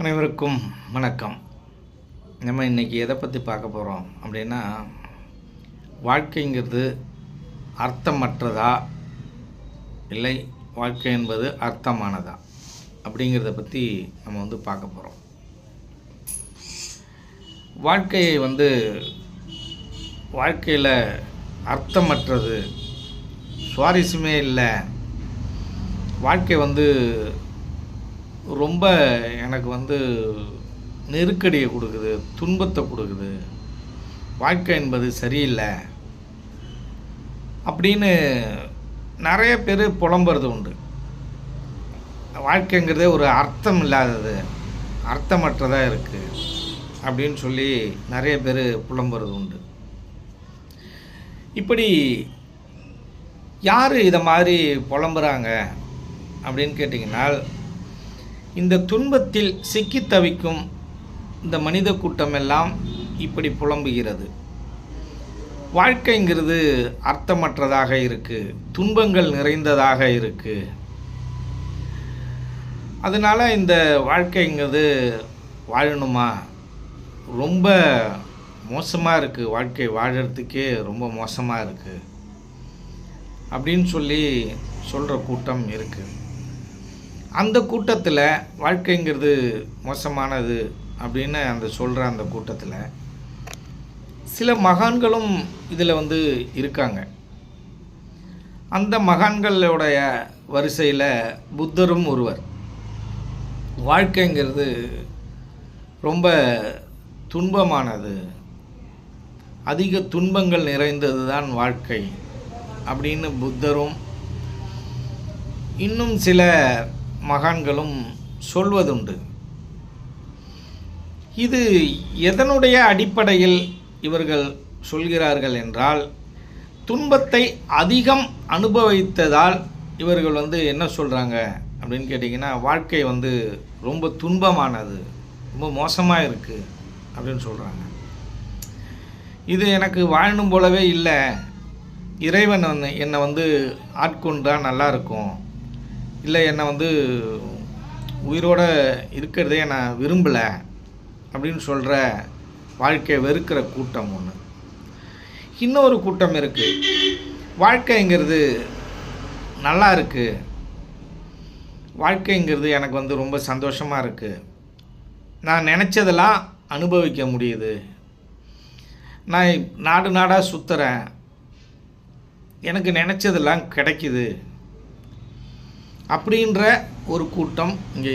அனைவருக்கும் வணக்கம். நம்ம இன்றைக்கி எதை பற்றி பார்க்க போகிறோம் அப்படின்னா, வாழ்க்கைங்கிறது அர்த்தமற்றதா இல்லை வாழ்க்கை என்பது அர்த்தமானதா அப்படிங்கிறத பற்றி நம்ம பார்க்க போகிறோம். வாழ்க்கையில் அர்த்தமற்றது, சுவாரஸ்யமே இல்லை, வாழ்க்கை ரொம்ப எனக்கு நெருக்கடியை கொடுக்குது, துன்பத்தை கொடுக்குது, வாழ்க்கை என்பது சரியில்லை அப்படின்னு நிறைய பேர் புலம்புறது உண்டு. வாழ்க்கைங்கிறதே ஒரு அர்த்தம் இல்லாதது, அர்த்தமற்றதாக இருக்குது அப்படின்னு சொல்லி நிறைய பேர் புலம்புறது உண்டு. இப்படி யார் இதை மாதிரி புலம்புறாங்க அப்படின்னு கேட்டிங்கன்னா, இந்த துன்பத்தில் சிக்கி தவிக்கும் இந்த மனித கூட்டமெல்லாம் இப்படி புலம்புகிறது. வாழ்க்கைங்கிறது அர்த்தமற்றதாக இருக்குது, துன்பங்கள் நிறைந்ததாக இருக்குது. அதனால் இந்த வாழ்க்கைங்கிறது வாழணுமா, ரொம்ப மோசமாக இருக்குது, வாழ்க்கை வாழறதுக்கே ரொம்ப மோசமாக இருக்குது அப்படின்னு சொல்கிற கூட்டம் இருக்குது. அந்த கூட்டத்தில் வாழ்க்கைங்கிறது மோசமானது அப்படின்னு அந்த கூட்டத்தில் சில மகான்களும் இதில் இருக்காங்க. அந்த மகான்களுடைய வரிசையில் புத்தரும் ஒருவர். வாழ்க்கைங்கிறது ரொம்ப துன்பமானது, அதிக துன்பங்கள் நிறைந்தது தான் வாழ்க்கை அப்படின்னு புத்தரும் இன்னும் சில மகான்களும் சொல்வதுண்டு. இது எதனுடைய அடிப்படையில் இவர்கள் சொல்கிறார்கள் என்றால், துன்பத்தை அதிகம் அனுபவித்ததால் இவர்கள் என்ன சொல்கிறாங்க அப்படின்னு கேட்டிங்கன்னா, வாழ்க்கை ரொம்ப துன்பமானது, ரொம்ப மோசமாக இருக்குது அப்படின்னு சொல்கிறாங்க. இது எனக்கு வாழணும் போலவே இல்லை, இறைவன் என்னை ஆட்கொண்டால் நல்லாயிருக்கும், இல்லை என்னை உயிரோடு இருக்கிறதே நான் விரும்பலை அப்படின்னு சொல்கிற வாழ்க்கையை வெறுக்கிற கூட்டம் ஒன்று. இன்னொரு கூட்டம் இருக்குது, வாழ்க்கைங்கிறது நல்லா இருக்குது, வாழ்க்கைங்கிறது எனக்கு ரொம்ப சந்தோஷமாக இருக்குது, நான் நினச்சதெல்லாம் அனுபவிக்க முடியுது, நான் நாடு நாடாக சுற்றுறேன், எனக்கு நினச்சதெல்லாம் கிடைக்குது அப்படின்ற ஒரு கூட்டம் இங்கே